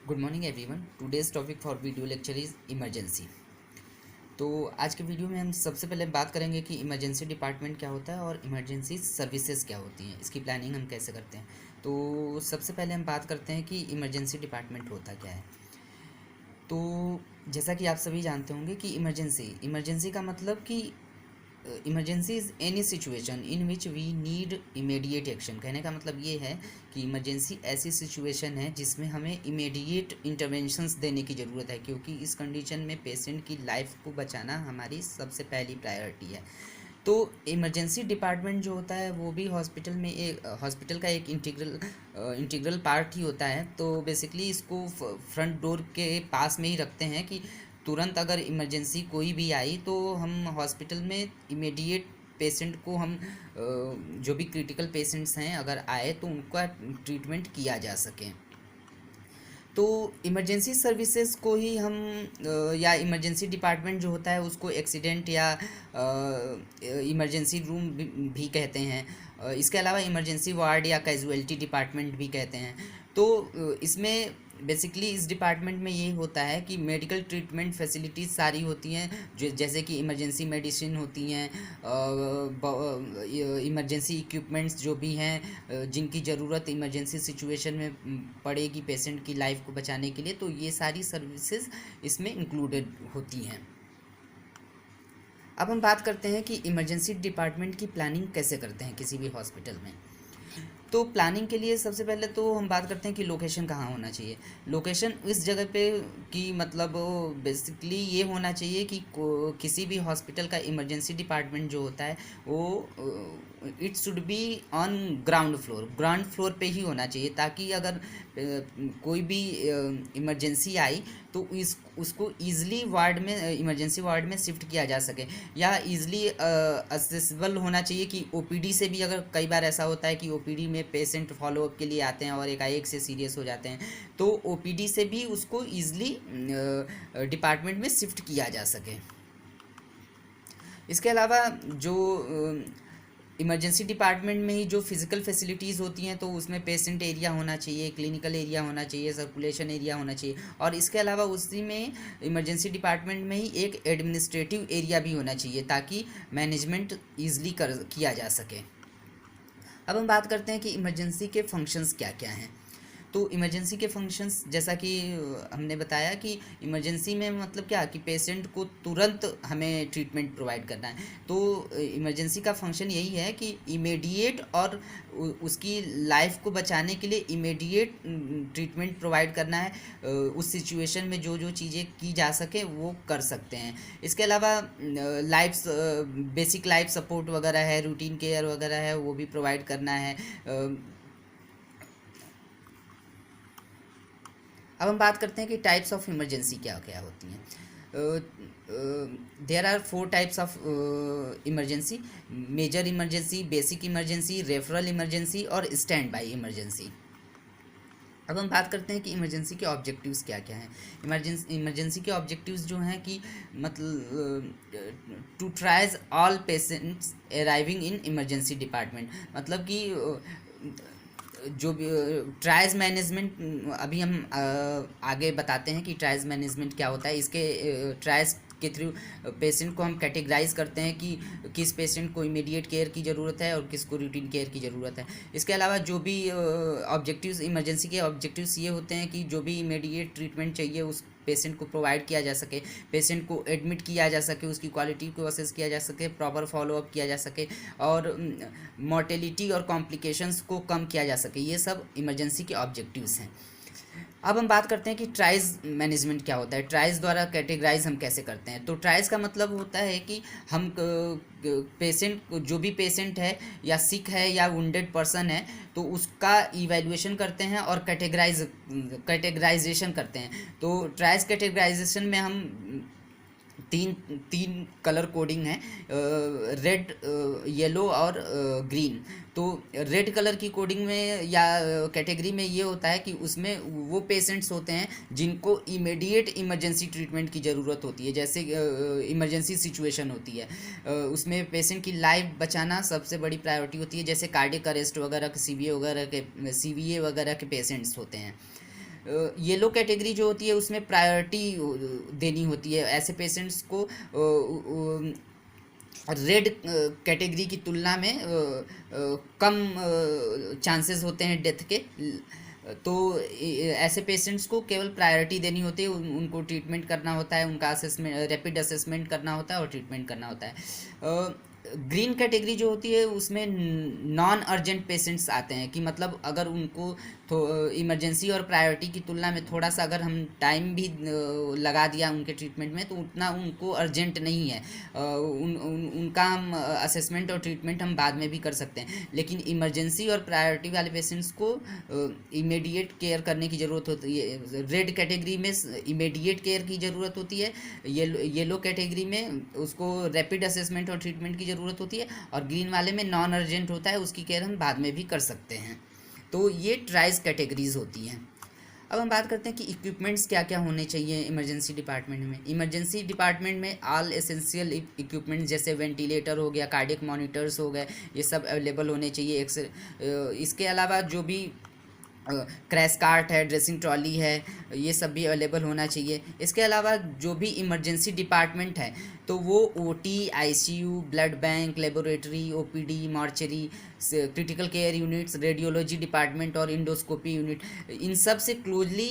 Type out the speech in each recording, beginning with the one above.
Good morning everyone. Today's topic for video lecture is emergency. तो आज के video में हम सबसे पहले बात करेंगे कि इमरजेंसी डिपार्टमेंट क्या होता है और इमरजेंसी सर्विसेज क्या होती हैं, इसकी प्लानिंग हम कैसे करते हैं। तो सबसे पहले हम बात करते हैं कि इमरजेंसी डिपार्टमेंट होता क्या है। तो जैसा कि आप सभी जानते होंगे कि इमरजेंसी का मतलब कि emergency is any situation in which we need immediate action. कहने का मतलब ये है कि इमरजेंसी ऐसी सिचुएशन है जिसमें हमें इमीडिएट इंटरवेंशंस देने की ज़रूरत है, क्योंकि इस कंडीशन में पेशेंट की लाइफ को बचाना हमारी सबसे पहली प्रायोरिटी है। तो इमरजेंसी डिपार्टमेंट जो होता है वो भी हॉस्पिटल का एक इंटीग्रल पार्ट ही होता है। तो बेसिकली इसको फ्रंट डोर के पास में ही रखते हैं कि तुरंत अगर इमरजेंसी कोई भी आई तो हम हॉस्पिटल में इमीडिएट पेशेंट को जो भी क्रिटिकल पेशेंट्स हैं अगर आए तो उनका ट्रीटमेंट किया जा सके। तो इमरजेंसी सर्विसेज को ही हम या इमरजेंसी डिपार्टमेंट जो होता है उसको एक्सीडेंट या इमरजेंसी रूम भी कहते हैं। इसके अलावा इमरजेंसी वार्ड या कैजुअलिटी डिपार्टमेंट भी कहते हैं। तो इसमें बेसिकली इस डिपार्टमेंट में ये होता है कि मेडिकल ट्रीटमेंट फैसिलिटीज़ सारी होती हैं, जो जैसे कि इमरजेंसी मेडिसिन होती हैं, इमरजेंसी इक्विपमेंट्स जो भी हैं जिनकी ज़रूरत इमरजेंसी सिचुएशन में पड़ेगी पेशेंट की लाइफ को बचाने के लिए, तो ये सारी सर्विसेज इसमें इंक्लूडेड होती हैं। अब हम बात करते हैं कि इमरजेंसी डिपार्टमेंट की प्लानिंग कैसे करते हैं किसी भी हॉस्पिटल में। तो प्लानिंग के लिए सबसे पहले तो हम बात करते हैं कि लोकेशन कहाँ होना चाहिए। लोकेशन इस जगह पे कि मतलब बेसिकली ये होना चाहिए कि किसी भी हॉस्पिटल का इमरजेंसी डिपार्टमेंट जो होता है वो it should be on ground floor पे ही होना चाहिए, ताकि अगर कोई भी इमरजेंसी आई तो उसको ईज़िली इमरजेंसी वार्ड में शिफ्ट किया जा सके, या ईज़िली असेसिबल होना चाहिए कि ओपीडी से भी, अगर कई बार ऐसा होता है कि ओपीडी में पेशेंट फॉलोअप के लिए आते हैं और एकाएक से सीरियस हो जाते हैं, तो ओपीडी से भी उसको ईज़िली डिपार्टमेंट में शिफ्ट किया जा सके। इसके अलावा जो इमरजेंसी डिपार्टमेंट में ही जो फिज़िकल फैसिलिटीज़ होती हैं तो उसमें पेशेंट एरिया होना चाहिए, क्लिनिकल एरिया होना चाहिए, सर्कुलेशन एरिया होना चाहिए, और इसके अलावा उसी में इमरजेंसी डिपार्टमेंट में ही एक एडमिनिस्ट्रेटिव एरिया भी होना चाहिए ताकि मैनेजमेंट ईज़िली किया जा सके। अब हम बात करते हैं कि इमरजेंसी के फंक्शंस क्या क्या हैं। तो इमरजेंसी के फंक्शंस जैसा कि हमने बताया कि इमरजेंसी में मतलब क्या कि पेशेंट को तुरंत हमें ट्रीटमेंट प्रोवाइड करना है। तो इमरजेंसी का फंक्शन यही है कि इमीडिएट और उसकी लाइफ को बचाने के लिए इमीडिएट ट्रीटमेंट प्रोवाइड करना है। उस सिचुएशन में जो जो चीज़ें की जा सके वो कर सकते हैं। इसके अलावा बेसिक लाइफ सपोर्ट वगैरह है, रूटीन केयर वगैरह है, वो भी प्रोवाइड करना है। अब हम बात करते हैं कि टाइप्स ऑफ इमरजेंसी क्या क्या होती हैं। There are 4 types of emergency: major emergency, basic emergency, referral emergency और स्टैंड बाई इमरजेंसी। अब हम बात करते हैं कि इमरजेंसी के ऑब्जेक्टिव्स क्या क्या हैं। इमरजेंसी के ऑब्जेक्टिव्स जो हैं कि मतलब to triage all patients arriving in emergency department, मतलब कि जो भी ट्राइज मैनेजमेंट, अभी हम आगे बताते हैं कि ट्राइज मैनेजमेंट क्या होता है। इसके ट्राइज के थ्रू पेशेंट को हम कैटेगराइज करते हैं कि किस पेशेंट को इमीडिएट केयर की ज़रूरत है और किसको रूटीन केयर की ज़रूरत है। इसके अलावा जो भी ऑब्जेक्टिव्स, इमरजेंसी के ऑब्जेक्टिव्स ये होते हैं कि जो भी इमीडिएट ट्रीटमेंट चाहिए उस पेशेंट को प्रोवाइड किया जा सके, पेशेंट को एडमिट किया जा सके, उसकी क्वालिटी को असेस किया जा सके, प्रॉपर फॉलोअप किया जा सके और मॉर्टेलिटी और कॉम्प्लिकेशंस को कम किया जा सके। ये सब इमरजेंसी के ऑब्जेक्टिव्स हैं। अब हम बात करते हैं कि ट्राइज मैनेजमेंट क्या होता है, ट्राइज द्वारा कैटेगराइज हम कैसे करते हैं। तो ट्राइज का मतलब होता है कि हम पेशेंट, जो भी पेशेंट है या सिक है या वुंडेड पर्सन है, तो उसका इवैल्यूएशन करते हैं और कैटेगराइजेशन करते हैं। तो ट्राइज कैटेगराइजेशन में हम तीन तीन कलर कोडिंग है, रेड, येलो और ग्रीन। तो रेड कलर की कोडिंग में या कैटेगरी में ये होता है कि उसमें वो पेशेंट्स होते हैं जिनको इमीडिएट इमरजेंसी ट्रीटमेंट की ज़रूरत होती है, जैसे इमरजेंसी सिचुएशन होती है, उसमें पेशेंट की लाइफ बचाना सबसे बड़ी प्रायोरिटी होती है, जैसे कार्डियक अरेस्ट वगैरह के सीवीए वगैरह के पेशेंट्स होते हैं। येलो कैटेगरी जो होती है उसमें प्रायोरिटी देनी होती है ऐसे पेशेंट्स को। रेड कैटेगरी की तुलना में कम चांसेस होते हैं डेथ के। तो ऐसे पेशेंट्स को केवल प्रायोरिटी देनी होती है, उनको ट्रीटमेंट करना होता है, उनका असेसमेंट, रैपिड असेसमेंट करना होता है और ट्रीटमेंट करना होता है। ग्रीन कैटेगरी जो होती है उसमें नॉन अर्जेंट पेशेंट्स आते हैं, कि मतलब अगर उनको तो इमरजेंसी और प्रायोरिटी की तुलना में थोड़ा सा अगर हम टाइम भी लगा दिया उनके ट्रीटमेंट में तो उतना उनको अर्जेंट नहीं है, उनका हम असेसमेंट और ट्रीटमेंट हम बाद में भी कर सकते हैं। लेकिन इमरजेंसी और प्रायोरिटी वाले पेशेंट्स को इमीडिएट केयर करने की ज़रूरत होती है। रेड कैटेगरी में इमीडिएट केयर की ज़रूरत होती है, येलो कैटेगरी में उसको रैपिड असेसमेंट और ट्रीटमेंट की ज़रूरत होती है, और ग्रीन वाले में नॉन अर्जेंट होता है, उसकी केयर हम बाद में भी कर सकते हैं। तो ये ट्राइज कैटेगरीज होती हैं। अब हम बात करते हैं कि इक्विपमेंट्स क्या क्या होने चाहिए इमरजेंसी डिपार्टमेंट में। इमरजेंसी डिपार्टमेंट में ऑल एसेंशियल इक्विपमेंट्स जैसे वेंटिलेटर हो गया, कार्डियक मॉनिटर्स हो गए, ये सब अवेलेबल होने चाहिए। इसके अलावा जो भी क्रैश कार्ट है, ड्रेसिंग ट्रॉली है, ये सब भी अवेलेबल होना चाहिए। इसके अलावा जो भी इमरजेंसी डिपार्टमेंट है तो वो OT, ICU, blood bank, laboratory, OPD, mortuary, critical care units, radiology department और इंडोस्कोपी यूनिट, इन सब से क्लोजली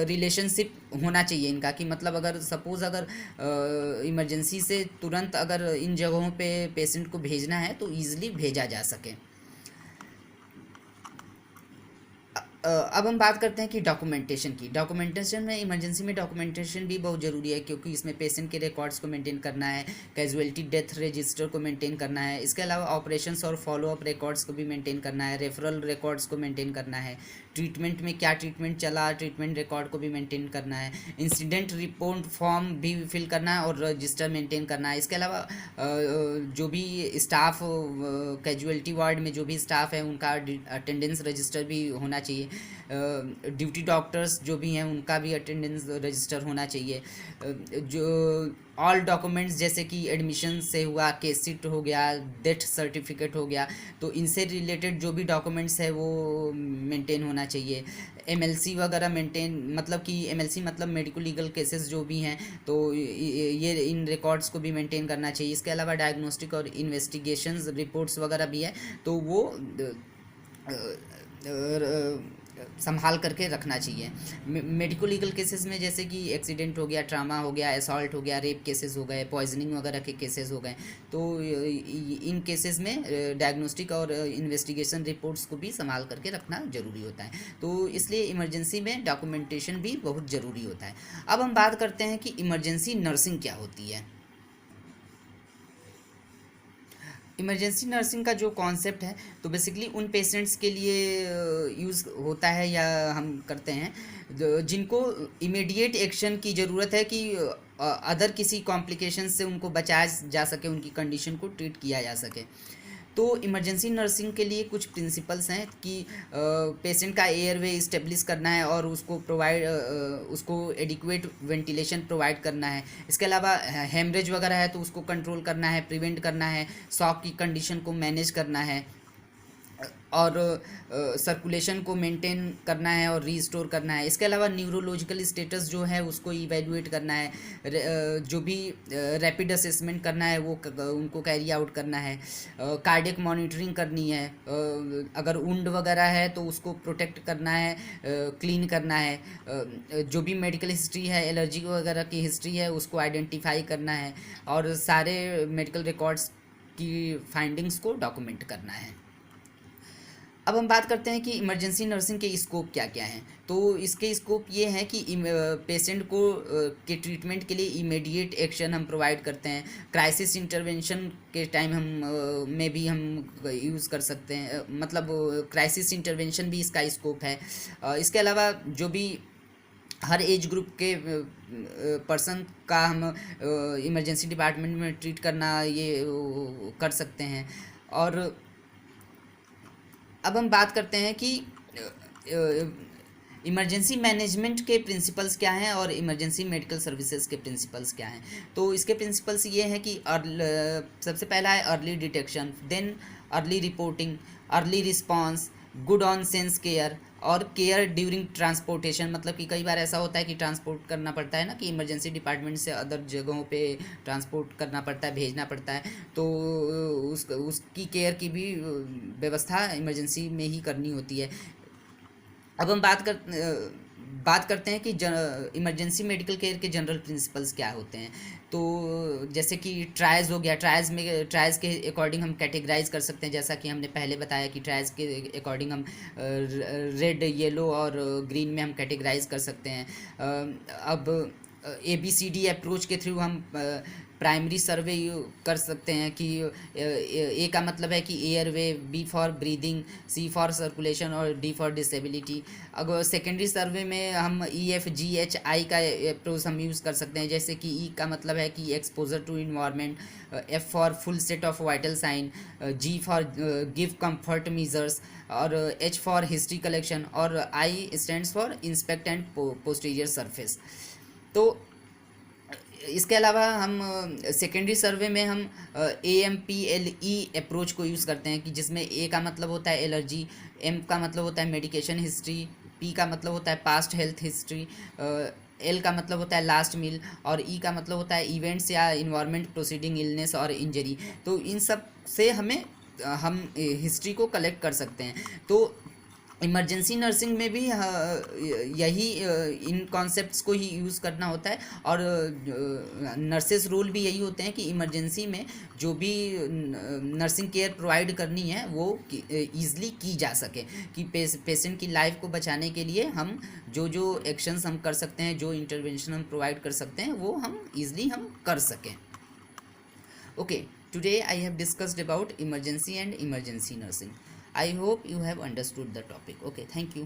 रिलेशनशिप होना चाहिए इनका, कि मतलब अगर सपोज़ अगर इमरजेंसी से तुरंत अगर इन जगहों पे पेशेंट को भेजना है तो ईज़िली भेजा जा सके। अब हम बात करते हैं कि डॉक्यूमेंटेशन की। डॉक्यूमेंटेशन में इमरजेंसी में डॉक्यूमेंटेशन भी बहुत ज़रूरी है, क्योंकि इसमें पेशेंट के रिकॉर्ड्स को मेंटेन करना है, कैजुअलिटी डेथ रजिस्टर को मेंटेन करना है, इसके अलावा ऑपरेशंस और फॉलोअप रिकॉर्ड्स को भी मेंटेन करना है, रेफरल रिकॉर्ड्स को मेंटेन करना है, ट्रीटमेंट में क्या ट्रीटमेंट चला, ट्रीटमेंट रिकॉर्ड को भी मेंटेन करना है, इंसिडेंट रिपोर्ट फॉर्म भी फिल करना है और रजिस्टर मेंटेन करना है। इसके अलावा जो भी स्टाफ कैजुअलिटी वार्ड में जो भी स्टाफ है उनका अटेंडेंस रजिस्टर भी होना चाहिए। ड्यूटी डॉक्टर्स जो भी हैं उनका भी अटेंडेंस रजिस्टर होना चाहिए। जो ऑल डॉक्यूमेंट्स जैसे कि एडमिशन से हुआ, केस शीट हो गया, डेथ सर्टिफिकेट हो गया, तो इनसे रिलेटेड जो भी डॉक्यूमेंट्स है वो मेंटेन होना चाहिए। एमएलसी वगैरह मेंटेन, मतलब कि एमएलसी मतलब मेडिको लीगल केसेस जो भी हैं तो ये इन रिकॉर्ड्स को भी मेंटेन करना चाहिए। इसके अलावा डायग्नोस्टिक और इन्वेस्टिगेशंस रिपोर्ट्स वगैरह भी है तो वो संभाल करके रखना चाहिए। मेडिको लीगल केसेस में जैसे कि एक्सीडेंट हो गया, ट्रामा हो गया, असॉल्ट हो गया, रेप केसेस हो गए, पॉइजनिंग वगैरह के केसेस हो गए, तो इन केसेस में डायग्नोस्टिक और इन्वेस्टिगेशन रिपोर्ट्स को भी संभाल करके रखना ज़रूरी होता है। तो इसलिए इमरजेंसी में डॉक्यूमेंटेशन भी बहुत ज़रूरी होता है। अब हम बात करते हैं कि इमरजेंसी नर्सिंग क्या होती है। इमरजेंसी नर्सिंग का जो कॉन्सेप्ट है तो बेसिकली उन पेशेंट्स के लिए यूज़ होता है या हम करते हैं जिनको इमीडिएट एक्शन की ज़रूरत है, कि अदर किसी कॉम्प्लिकेशन से उनको बचाया जा सके, उनकी कंडीशन को ट्रीट किया जा सके। तो इमरजेंसी नर्सिंग के लिए कुछ प्रिंसिपल्स हैं कि पेशेंट का एयरवे इस्टेब्लिश करना है और उसको एडिक्वेट वेंटिलेशन प्रोवाइड करना है। इसके अलावा हेमरेज वगैरह है तो उसको कंट्रोल करना है, प्रिवेंट करना है, शॉक की कंडीशन को मैनेज करना है, और सर्कुलेशन को मेंटेन करना है और रीस्टोर करना है। इसके अलावा न्यूरोलॉजिकल स्टेटस जो है उसको इवैल्यूएट करना है, जो भी रैपिड असेसमेंट करना है वो उनको कैरी आउट करना है, कार्डियक मॉनिटरिंग करनी है, अगर वुंड वगैरह है तो उसको प्रोटेक्ट करना है, क्लीन करना है, जो भी मेडिकल हिस्ट्री है, एलर्जी वगैरह की हिस्ट्री है उसको आइडेंटिफाई करना है, और सारे मेडिकल रिकॉर्ड्स की फाइंडिंग्स को डॉक्यूमेंट करना है। अब हम बात करते हैं कि इमरजेंसी नर्सिंग के स्कोप क्या क्या हैं। तो इसके स्कोप ये हैं कि पेशेंट को के ट्रीटमेंट के लिए इमीडिएट एक्शन हम प्रोवाइड करते हैं, क्राइसिस इंटरवेंशन के टाइम हम में भी हम यूज़ कर सकते हैं, मतलब क्राइसिस इंटरवेंशन भी इसका स्कोप है। इसके अलावा जो भी हर एज ग्रुप के पर्सन का हम इमरजेंसी डिपार्टमेंट में ट्रीट करना ये कर सकते हैं। और अब हम बात करते हैं कि इमरजेंसी मैनेजमेंट के प्रिंसिपल्स क्या हैं और इमरजेंसी मेडिकल सर्विसेज के प्रिंसिपल्स क्या हैं। तो इसके प्रिंसिपल्स ये हैं कि सबसे पहला है early detection, then early reporting, early response, good on scene care और केयर ड्यूरिंग ट्रांसपोर्टेशन, मतलब कि कई बार ऐसा होता है कि ट्रांसपोर्ट करना पड़ता है ना, कि इमरजेंसी डिपार्टमेंट से अदर जगहों पे ट्रांसपोर्ट करना पड़ता है, भेजना पड़ता है, तो उसकी केयर की भी व्यवस्था इमरजेंसी में ही करनी होती है। अब हम बात करते हैं कि इमरजेंसी मेडिकल केयर के जनरल प्रिंसिपल्स क्या होते हैं। तो जैसे कि ट्रायज हो गया, ट्रायज के अकॉर्डिंग हम कैटेगराइज कर सकते हैं, जैसा कि हमने पहले बताया कि ट्रायज के अकॉर्डिंग हम रेड, येलो और ग्रीन में हम कैटेगराइज कर सकते हैं। अब ABCD अप्रोच के थ्रू हम प्राइमरी सर्वे कर सकते हैं कि ए का मतलब है कि airway, B for breathing, C for circulation और डी फॉर डिसेबिलिटी। अगर सेकेंडरी सर्वे में हम EFGHI का अप्रोच हम यूज़ कर सकते हैं, जैसे कि ई का मतलब है कि exposure to environment, F for full set of vital sign, G for give comfort measures और H फॉर हिस्ट्री कलेक्शन और I stands for inspect and posterior surface. तो इसके अलावा हम सेकेंडरी सर्वे में हम AMPLE अप्रोच को यूज़ करते हैं, कि जिसमें A का मतलब होता है एलर्जी, M का मतलब होता है मेडिकेशन हिस्ट्री, P का मतलब होता है पास्ट हेल्थ हिस्ट्री, L का मतलब होता है लास्ट मील और E का मतलब होता है इवेंट्स या इन्वायरमेंट प्रोसीडिंग इलनेस और इंजरी। तो इन सब से हमें हम हिस्ट्री को कलेक्ट कर सकते हैं। तो इमरजेंसी नर्सिंग में भी यही इन कॉन्सेप्ट्स को ही यूज़ करना होता है, और नर्सेस रोल भी यही होते हैं कि इमरजेंसी में जो भी नर्सिंग केयर प्रोवाइड करनी है वो ईज़िली की जा सके, कि पेशेंट की लाइफ को बचाने के लिए हम जो जो एक्शंस हम कर सकते हैं, जो इंटरवेंशन हम प्रोवाइड कर सकते हैं, वो हम ईज़िली हम कर सकें। Okay, today I have discussed about emergency and emergency nursing. I hope you have understood the topic. Okay, thank you.